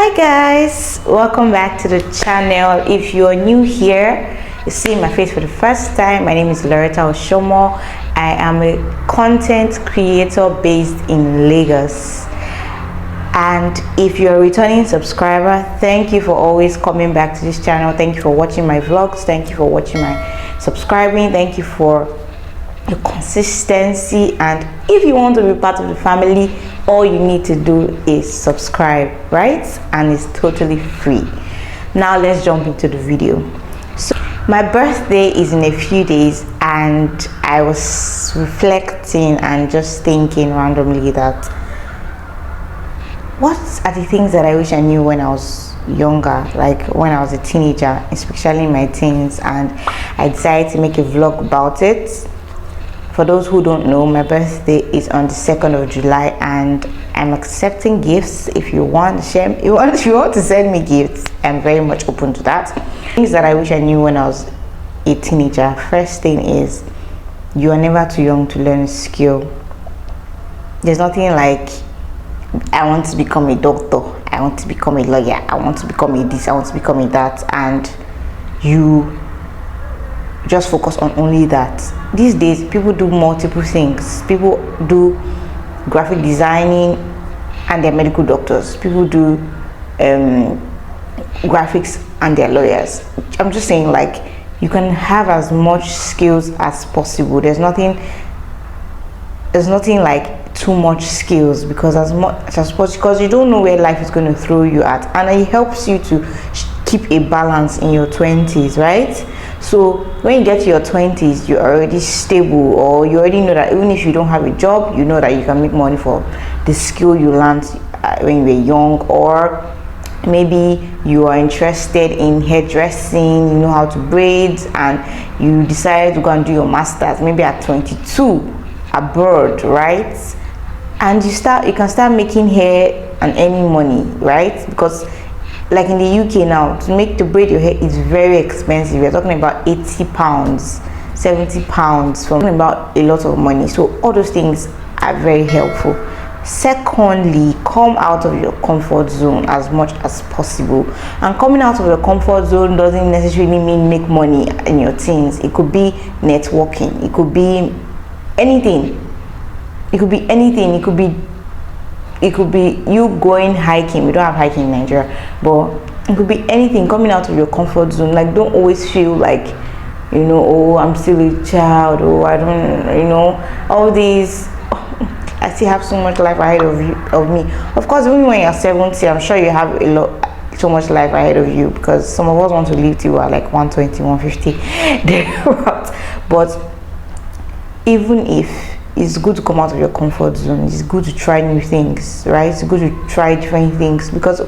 Hi guys, welcome back to the channel. If you're new here, you see my face for the first time, my name is Loretta Oshomo. I am a content creator based in Lagos, and if you're a returning subscriber, thank you for always coming back to this channel. Thank you for watching my vlogs, thank you for watching my subscribing, thank you for the consistency. And if you want to be part of the family, all you need to do is subscribe, right? And it's totally free. Now let's jump into the video. So my birthday is in a few days, and I was reflecting and just thinking randomly that what are the things that I wish I knew when I was younger, like when I was a teenager, especially in my teens, and I decided to make a vlog about it. For those who don't know, my birthday is on the 2nd of July, and I'm accepting gifts. If you want to share, if you want to send me gifts, I'm very much open to that. Things that I wish I knew when I was a teenager. First thing is, you are never too young to learn a skill. There's nothing like, I want to become a doctor, I want to become a lawyer, I want to become a this, I want to become a that, and you just focus on only that. These days people do multiple things. People do graphic designing and they're medical doctors. People do graphics and they're lawyers. I'm just saying, like, you can have as much skills as possible. There's nothing like too much skills, because as much as possible, because you don't know where life is going to throw you at, and it helps you to keep a balance in your 20s, right? So when you get to your 20s, you're already stable, or you already know that even if you don't have a job, you know that you can make money for the skill you learned when you were young. Or maybe you are interested in hairdressing, you know how to braid, and you decided to go and do your master's maybe at 22 abroad, right? And you can start making hair and earning money, right? Because like in the UK now, to braid your hair is very expensive. We're talking about 80 pounds, 70 pounds, talking about a lot of money. So all those things are very helpful. Secondly, come out of your comfort zone as much as possible. And coming out of your comfort zone doesn't necessarily mean make money in your teens. It could be networking, it could be anything. It could be anything. It could be you going hiking. We don't have hiking in Nigeria, but it could be anything. Coming out of your comfort zone. Like, don't always feel like, you know, oh, I'm still a child, or I don't, you know, all these, oh, I still have so much life ahead of me. Of course, even when you're 70, I'm sure you have so much life ahead of you, because some of us want to live till we're like 120, 150. But even if, it's good to come out of your comfort zone. It's good to try new things, right? It's good to try different things, because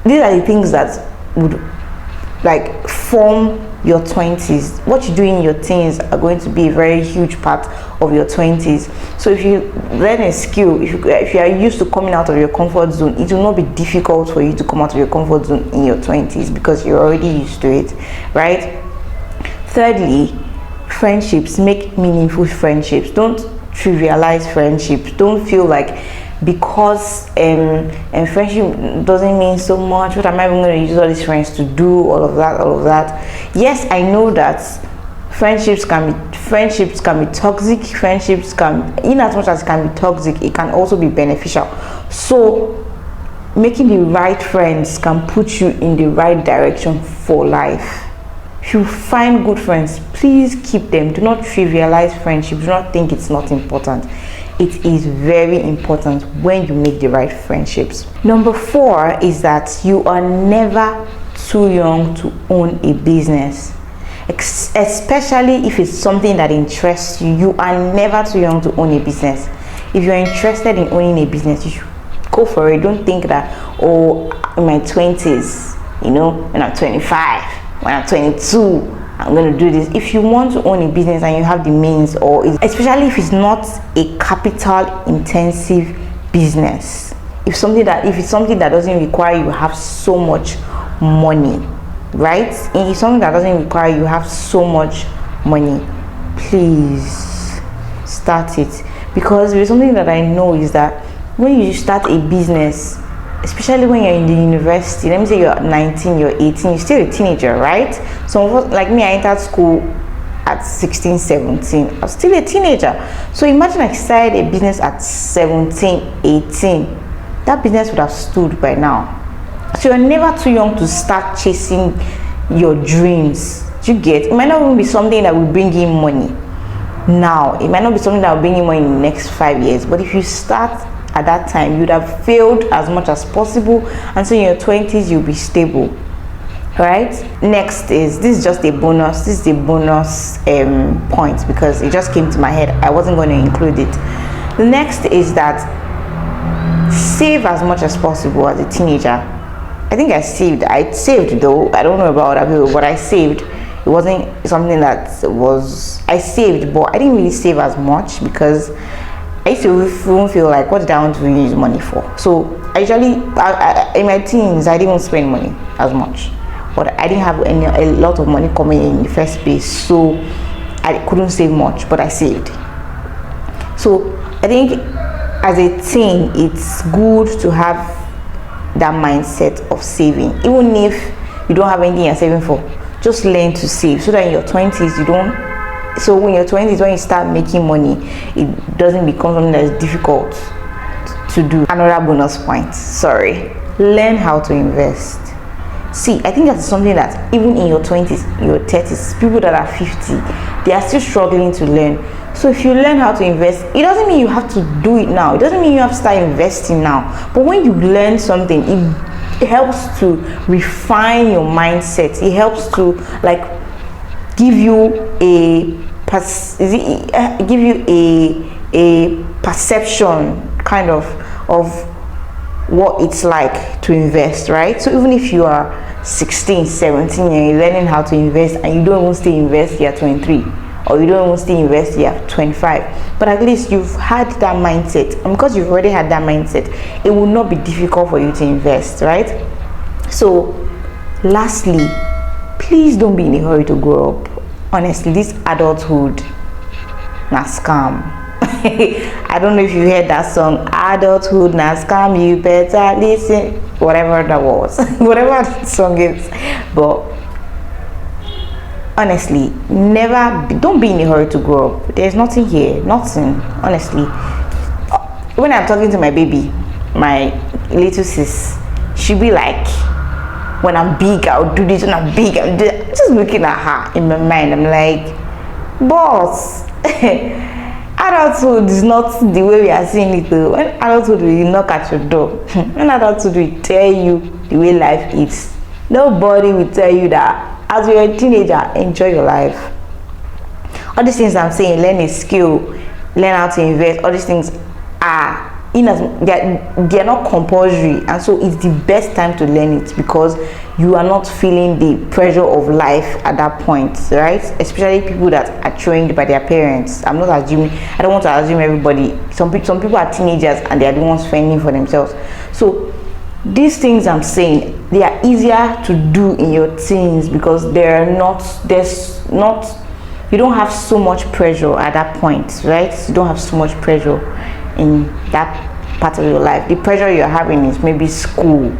these are the things that would like form your 20s. What you do in your teens are going to be a very huge part of your 20s. So if you learn a skill, if you are used to coming out of your comfort zone, it will not be difficult for you to come out of your comfort zone in your 20s, because you're already used to it, right? Thirdly, friendships. Make meaningful friendships. Don't trivialize friendships. Don't feel like because friendship doesn't mean so much, what am I even going to use all these friends to do, all of that. Yes, I know that friendships can be toxic. Friendships can, in as much as it can be toxic, it can also be beneficial. So making the right friends can put you in the right direction for life. If you find good friends, please keep them. Do not trivialize friendship. Do not think it's not important. It is very important when you make the right friendships. Number 4 is that you are never too young to own a business. Especially if it's something that interests you. You are never too young to own a business. If you're interested in owning a business, you should go for it. Don't think that, oh, in my 20s, you know, when I'm 25, when I'm 22, I'm going to do this. If you want to own a business and you have the means, or especially if it's not a capital intensive business, if it's something that doesn't require you have so much money, right? If something that doesn't require you have so much money, please start it. Because there's something that I know is that when you start a business, especially when you're in the university. Let me say you're 19, you're 18, you're still a teenager, right? So like me, I entered school at 16, 17. I was still a teenager. So imagine I started a business at 17, 18. That business would have stood by now. So you're never too young to start chasing your dreams. You get? It might not even be something that will bring in money now. It might not be something that will bring in money in the next 5 years. But if you start at that time, you would have failed as much as possible. And so in your 20s, you'll be stable. Right? Next is, this is just a bonus. This is a bonus point because it just came to my head. I wasn't going to include it. The next is that save as much as possible as a teenager. I think I saved though. I don't know about other people, but I saved. It wasn't something that I saved, but I didn't really save as much because I used to feel like, what did I want to use money for? So I usually, in my teens, I didn't spend money as much, but I didn't have a lot of money coming in the first place, so I couldn't save much, but I saved. So I think as a teen, it's good to have that mindset of saving, even if you don't have anything you're saving for. Just learn to save so that in your 20s you don't. So when you're 20s, when you start making money, it doesn't become something that is difficult to do. Another bonus point. Sorry. Learn how to invest. See, I think that's something that even in your 20s, your 30s, people that are 50, they are still struggling to learn. So if you learn how to invest, it doesn't mean you have to do it now. It doesn't mean you have to start investing now. But when you learn something, it helps to refine your mindset. It helps to like give you a perception kind of what it's like to invest, right? So even if you are 16, 17 and you're learning how to invest and you don't even still invest, you're 23, or you don't even still invest, you're 25, but at least you've had that mindset, and because you've already had that mindset, it will not be difficult for you to invest, right? So lastly, please don't be in a hurry to grow up. Honestly, this adulthood na scam. I don't know if you heard that song, adulthood na scam, you better listen, whatever that was. Whatever that song is. But honestly, don't be in a hurry to grow up. There's nothing here, nothing, honestly. When I'm talking to my baby, my little sis, she'll be like, when I'm big, I'll do this. When I'm big, I'll do that. I'm just looking at her in my mind. I'm like, boss, adulthood is not the way we are seeing it though. When adulthood will knock at your door, when adulthood will tell you the way life is, nobody will tell you that as you're a teenager, enjoy your life. All these things I'm saying, learn a skill, learn how to invest, all these things are they're not compulsory, and so it's the best time to learn it because you are not feeling the pressure of life at that point, right? Especially people that are trained by their parents. I'm not assuming, I don't want to assume everybody. Some people are teenagers and they are the ones fending for themselves. So these things I'm saying, they are easier to do in your teens because you don't have so much pressure at that point, right? You don't have so much pressure in that part of your life. The pressure you're having is maybe school,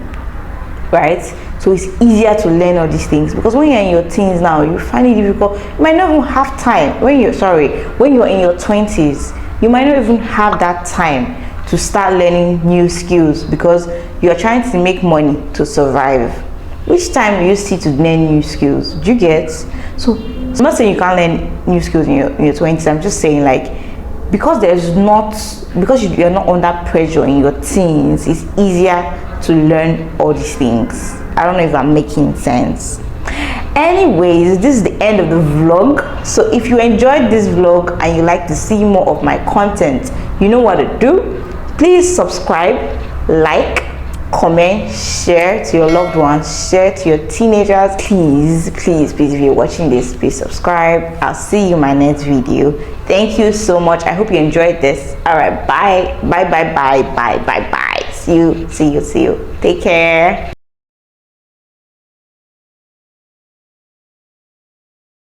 right? So it's easier to learn all these things because when you're in your teens now, you find it difficult. You might not even have time when you're in your 20s, you might not even have that time to start learning new skills because you're trying to make money to survive. Which time do you see to learn new skills? Do you get? So I'm not saying you can't learn new skills in your 20s. I'm just saying, like, because you're not under pressure in your teens, it's easier to learn all these things. I don't know if I'm making sense. Anyways, this is the end of the vlog. So if you enjoyed this vlog and you like to see more of my content, you know what to do. Please subscribe, like, comment, share to your loved ones, share to your teenagers. Please, if you're watching this, please subscribe. I'll see you in my next video. Thank you so much. I hope you enjoyed this. All right, bye. See you. Take care.